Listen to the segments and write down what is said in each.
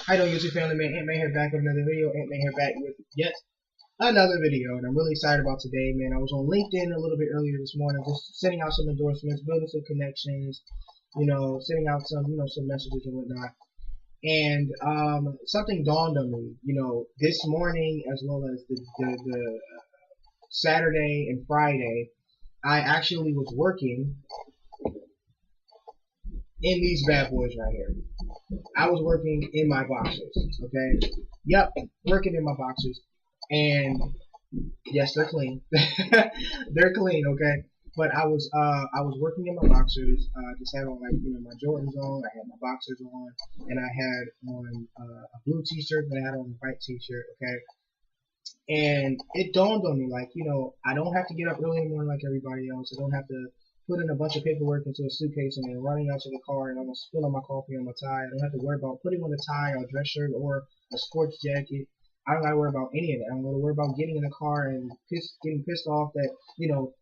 How you doing, YouTube family? Man, Ant Man here back with another video. Ant Man here back with yet another video, and I'm really excited about today, man. I was on LinkedIn a little bit earlier this morning, just sending out some endorsements, building some connections, sending out some, some messages and whatnot. And something dawned on me, this morning as well as the Saturday and Friday. I actually was working in these bad boys right here. I was working in my boxers, okay? Yep, working in my boxers. And yes, they're clean. They're clean, okay? But I was working in my boxers. Just had on my Jordans on. I had my boxers on, and I had on a blue T-shirt, and I had on a white T-shirt, okay? And it dawned on me, I don't have to get up early in the morning like everybody else. I don't have to put in a bunch of paperwork into a suitcase and then running out to the car and almost spilling my coffee on my tie. I don't have to worry about putting on a tie or a dress shirt or a sports jacket. I don't got to worry about any of that. I don't got to worry about getting in the car and getting pissed off that,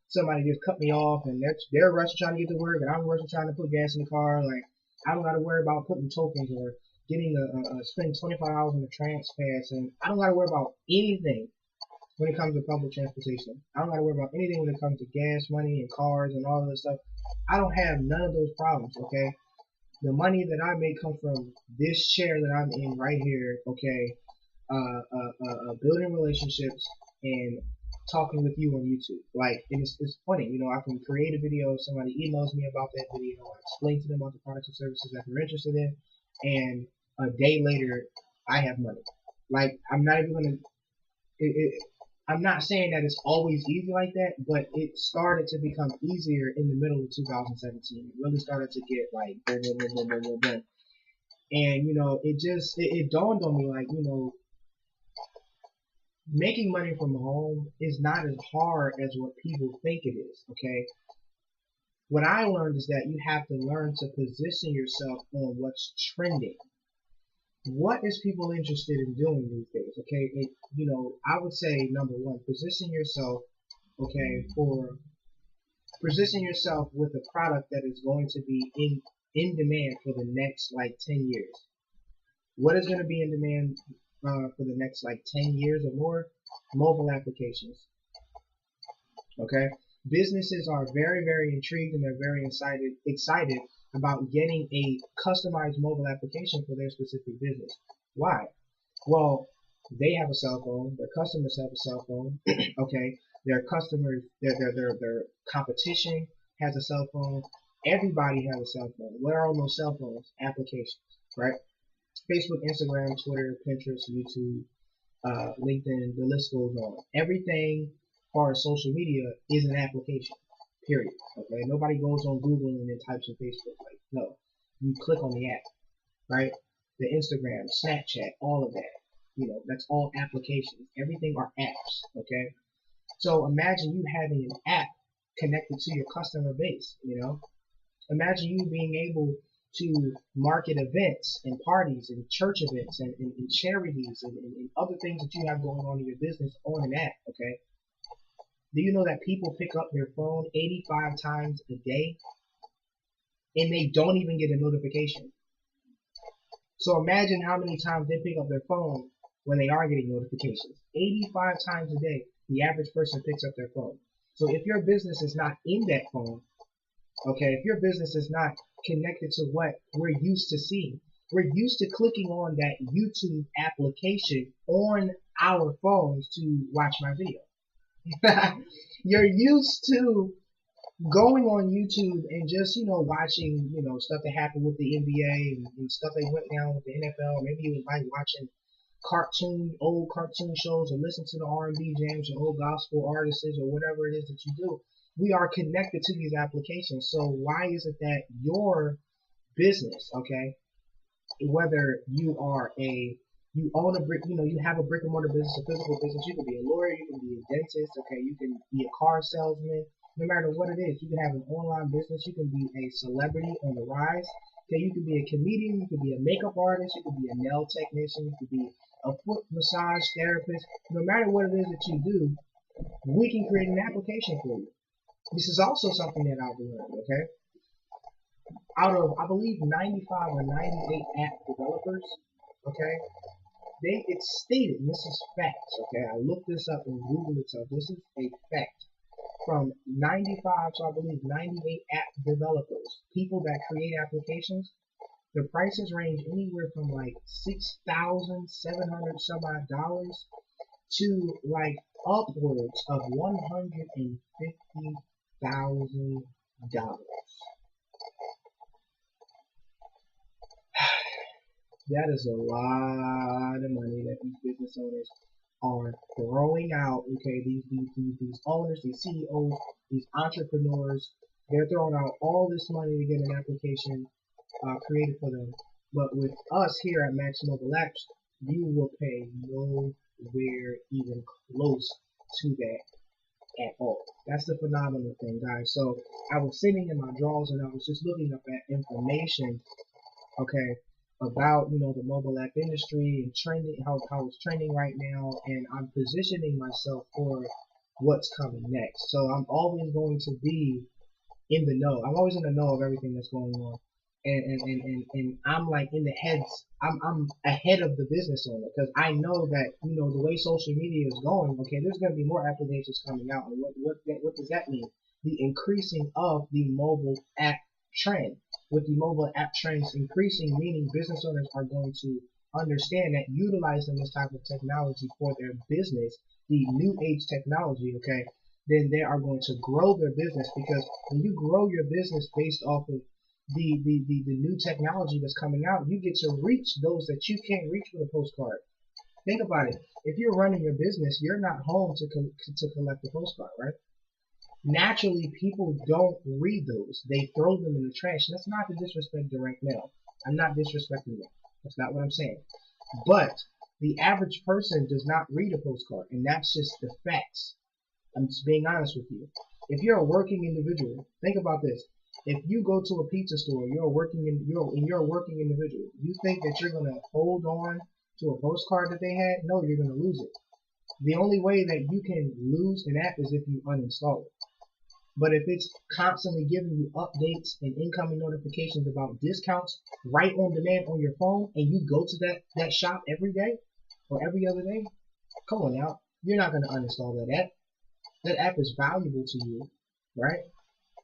somebody just cut me off and they're rushing trying to get to work and I'm rushing trying to put gas in the car. Like, I don't got to worry about putting tokens or getting spending $25 on the trans pass, and I don't got to worry about anything when it comes to public transportation. I don't got to worry about anything when it comes to gas money and cars and all of this stuff. I don't have none of those problems, okay? The money that I make comes from this chair that I'm in right here, okay? Building relationships and talking with you on YouTube. And it's funny, I can create a video, somebody emails me about that video, I explain to them about the products and services that they're interested in, and a day later, I have money. I'm not even gonna. I'm not saying that it's always easy like that, but it started to become easier in the middle of 2017. It really started to get boom, boom, boom, boom, boom, boom, boom. And it dawned on me, making money from home is not as hard as what people think it is. Okay. What I learned is that you have to learn to position yourself on what's trending. What is people interested in doing these days? Okay, I would say number one, position yourself, okay, position yourself with a product that is going to be in demand for the next 10 years. What is going to be in demand for the next 10 years or more? Mobile applications. Okay, businesses are very, very intrigued and they're very excited about getting a customized mobile application for their specific business. Why? Well, they have a cell phone, their customers have a cell phone, okay, their customers, their competition has a cell phone, everybody has a cell phone. What are all those cell phones? Applications, right? Facebook, Instagram, Twitter, Pinterest, YouTube, LinkedIn, the list goes on. Everything as far as social media is an application. Period. Okay. Nobody goes on Google and then types in Facebook. No. You click on the app, right? The Instagram, Snapchat, all of that. That's all applications. Everything are apps. Okay. So imagine you having an app connected to your customer base. Imagine you being able to market events and parties and church events and charities and other things that you have going on in your business on an app. Okay. Do you know that people pick up their phone 85 times a day and they don't even get a notification? So imagine how many times they pick up their phone when they are getting notifications. 85 times a day, the average person picks up their phone. So if your business is not in that phone, okay, if your business is not connected to what we're used to seeing, we're used to clicking on that YouTube application on our phones to watch my video. You're used to going on YouTube and just, watching, stuff that happened with the NBA and stuff that went down with the NFL. Maybe you like watching old cartoon shows or listen to the R&B jams or old gospel artists or whatever it is that you do. We are connected to these applications. So why is it that your business, okay, whether you own you have a brick and mortar business, a physical business, you can be a lawyer, you can be a dentist, okay, you can be a car salesman, no matter what it is, you can have an online business, you can be a celebrity on the rise, okay, you can be a comedian, you can be a makeup artist, you can be a nail technician, you can be a foot massage therapist, no matter what it is that you do, we can create an application for you. This is also something that I've learned, okay? Out of, I believe, 95 or 98 app developers, Okay, it's stated, and this is facts. Okay, I looked this up in Google itself. This is a fact from 95 to I believe 98 app developers, people that create applications. The prices range anywhere from like 6,700 some odd dollars to like upwards of $150,000. That is a lot of money that these business owners are throwing out. Okay, these owners, these CEOs, these entrepreneurs, they're throwing out all this money to get an application created for them. But with us here at Max Mobile Apps, you will pay nowhere even close to that at all. That's the phenomenal thing, guys. So I was sitting in my drawers and I was just looking up at information, okay, about the mobile app industry and trending, how it's trending right now, and I'm positioning myself for what's coming next. So I'm always going to be in the know. I'm always in the know of everything that's going on. And I'm like in the heads. I'm ahead of the business owner because I know that the way social media is going. Okay, there's going to be more applications coming out, and what does that mean? The increasing of the mobile app trend. With the mobile app trends increasing, meaning business owners are going to understand that utilizing this type of technology for their business, the new age technology, okay, then they are going to grow their business because when you grow your business based off of the new technology that's coming out, you get to reach those that you can't reach with a postcard. Think about it. If you're running your business, you're not home to collect a postcard, right? Naturally, people don't read those. They throw them in the trash. That's not to disrespect direct mail. I'm not disrespecting them. That's not what I'm saying. But the average person does not read a postcard, and that's just the facts. I'm just being honest with you. If you're a working individual, think about this. If you go to a pizza store, you're a working individual. You think that you're gonna hold on to a postcard that they had? No, you're gonna lose it. The only way that you can lose an app is if you uninstall it. But if it's constantly giving you updates and incoming notifications about discounts right on demand on your phone, and you go to that shop every day or every other day, come on now, you're not gonna uninstall that app. That app is valuable to you, right?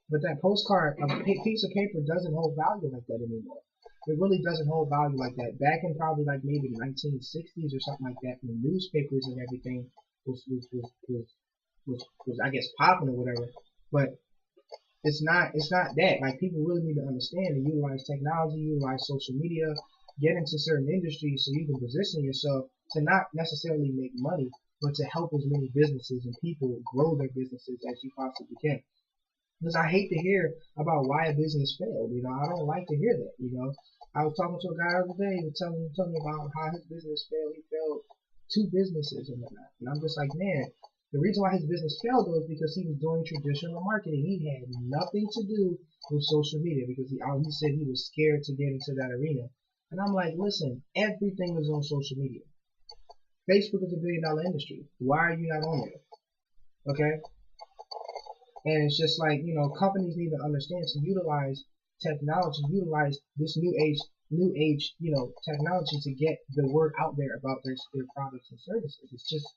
But that postcard, a piece of paper doesn't hold value like that anymore. It really doesn't hold value like that. Back in probably like maybe 1960s or something like that, when newspapers and everything was I guess popping or whatever. But it's not that. Like people really need to understand and utilize technology, utilize social media, get into certain industries so you can position yourself to not necessarily make money, but to help as many businesses and people grow their businesses as you possibly can. Because I hate to hear about why a business failed. I don't like to hear that. I was talking to a guy the other day who was telling me about how his business failed. He failed two businesses and whatnot. And I'm just like, man, the reason why his business failed was because he was doing traditional marketing. He had nothing to do with social media because he said he was scared to get into that arena. And I'm like, listen, everything is on social media. Facebook is a $1 billion industry. Why are you not on there? Okay? And it's just like, companies need to understand to utilize technology, utilize this new age, technology to get the word out there about their products and services.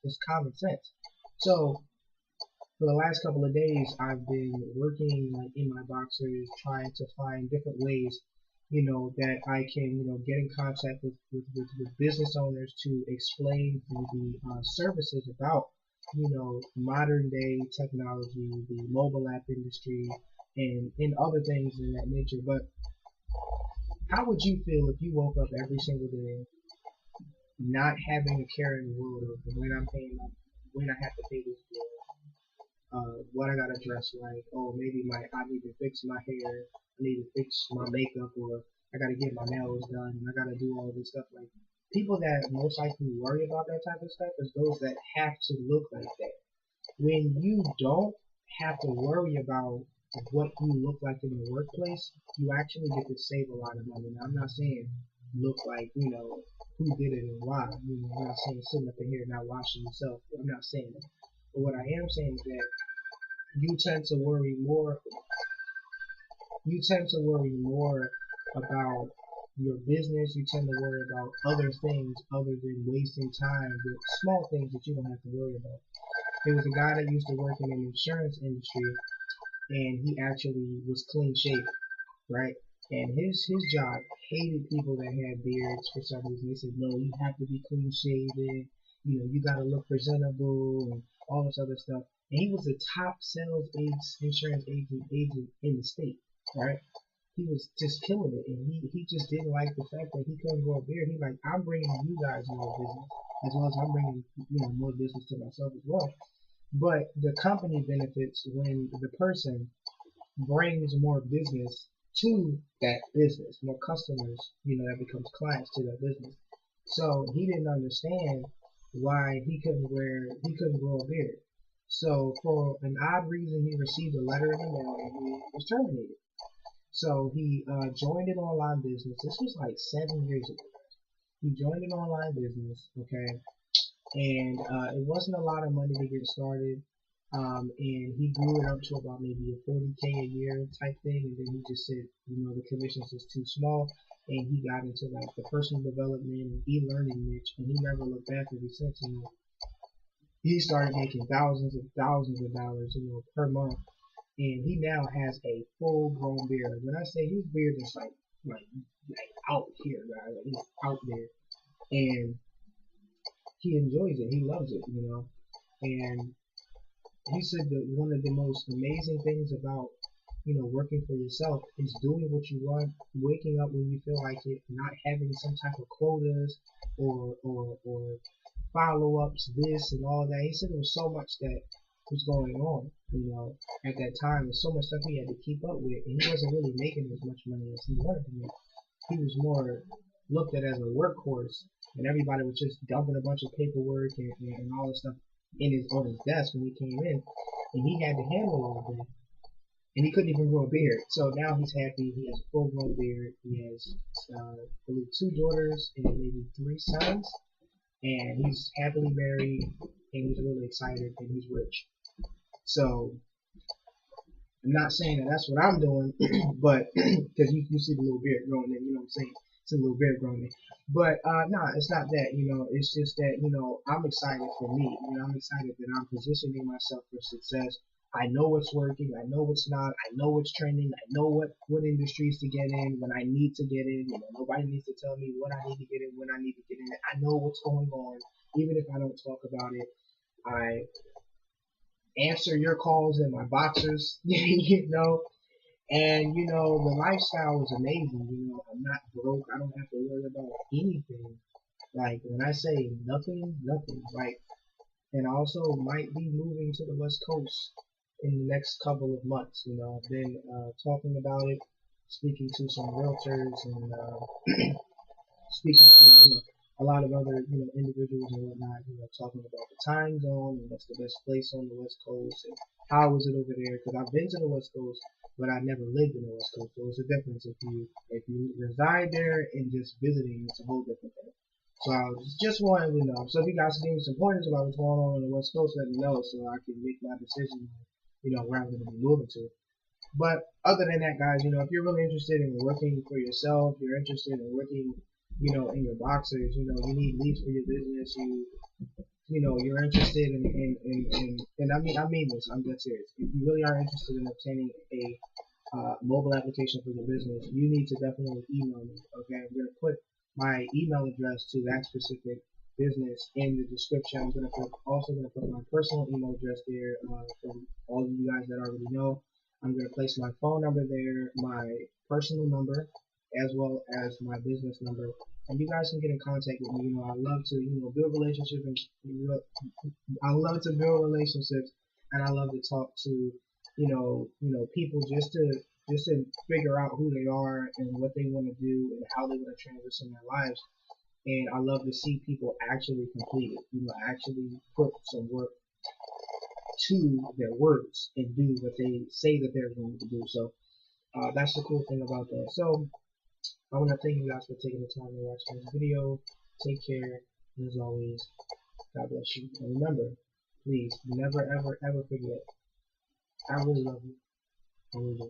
It's common sense. So for the last couple of days, I've been working like in my boxers, trying to find different ways, that I can, get in contact with business owners to explain the services about modern day technology, the mobile app industry, and other things in that nature. But how would you feel if you woke up every single day not having a care in the world of when I have to pay this bill, what I gotta dress like, oh maybe I need to fix my hair, I need to fix my makeup, or I gotta get my nails done, and I gotta do all this stuff. Like people that most likely worry about that type of stuff is those that have to look like that. When you don't have to worry about what you look like in the workplace, you actually get to save a lot of money. Now, I'm not saying look like, who did it and why. I'm not saying sitting up in here not washing yourself. I'm not saying that. But what I am saying is that you tend to worry more. You tend to worry more about your business, you tend to worry about other things other than wasting time with small things that you don't have to worry about. There was a guy that used to work in an insurance industry, and he actually was clean shaven, right? And his job hated people that had beards for some reason. They said, no, you have to be clean shaven. You know, you gotta look presentable and all this other stuff. And he was the top sales insurance agent in the state, right? He was just killing it, and he just didn't like the fact that he couldn't grow a beard. He's like, I'm bringing you guys more business, as well as I'm bringing more business to myself as well. But the company benefits when the person brings more business to that business, more customers, that becomes clients to that business. So he didn't understand why he couldn't grow a beard. So for an odd reason, he received a letter in the mail and he was terminated. So he joined an online business. This was like 7 years ago. He joined an online business, okay, and it wasn't a lot of money to get started. And he grew it up to about maybe a 40K a year type thing, and then he just said, the commissions is too small, and he got into like the personal development and e-learning niche, and he never looked back ever since. He started making thousands of dollars, per month, and he now has a full-grown beard. When I say his beard is like out here, guys, like he's out there, and he enjoys it. He loves it, and he said that one of the most amazing things about working for yourself is doing what you want, waking up when you feel like it, not having some type of quotas or follow-ups, this and all that. He said there was so much that was going on, at that time. There's so much stuff he had to keep up with, and he wasn't really making as much money as he wanted to make. He was more looked at as a workhorse, and everybody was just dumping a bunch of paperwork and all this stuff on his desk when he came in, and he had to handle all of that. And he couldn't even grow a beard. So now he's happy. He has a full-grown beard. He has, I believe, 2 daughters and maybe 3 sons. And he's happily married, and he's really excited, and he's rich. So I'm not saying that that's what I'm doing, but because you see the little beard growing in, what I'm saying? It's a little beard growing in. But no, it's not that. It's just that I'm excited for me. I'm excited that I'm positioning myself for success. I know what's working. I know what's not. I know what's trending. I know what industries to get in when I need to get in. Nobody needs to tell me what I need to get in when I need to get in. I know what's going on, even if I don't talk about it. I answer your calls in my boxers, and the lifestyle is amazing. I'm not broke. I don't have to worry about anything. Like when I say nothing, like, and I also might be moving to the West Coast in the next couple of months. I've been talking about it, speaking to some realtors, and speaking to a lot of other individuals and whatnot. Talking about the time zone and what's the best place on the West Coast and how is it over there. Because I've been to the West Coast, but I never lived in the West Coast. So it's a difference if you reside there and just visiting. It's a whole different thing. So I just wanted to know. So if you guys can give me some pointers about what's going on the West Coast, let me know so I can make my decision. Where I'm going to be moving to. But other than that, guys, if you're really interested in working for yourself, you're interested in working, in your boxers, you need leads for your business, you're interested and I mean this, I'm dead serious. If you really are interested in obtaining a mobile application for your business, you need to definitely email me, okay? I'm going to put my email address to that specific business in the description. I'm also going to put my personal email address there from all of you guys that already know. I'm going to place my phone number there, my personal number, as well as my business number, and you guys can get in contact with me. I love to build relationships, and I love to build relationships, and I love to talk to people just to figure out who they are and what they want to do and how they want to transition their lives. And I love to see people actually complete it, actually put some work to their words and do what they say that they're going to do. So that's the cool thing about that. So I want to thank you guys for taking the time to watch this video. Take care, and as always, God bless you. And remember, please never, ever, ever forget, I really love you. I really do.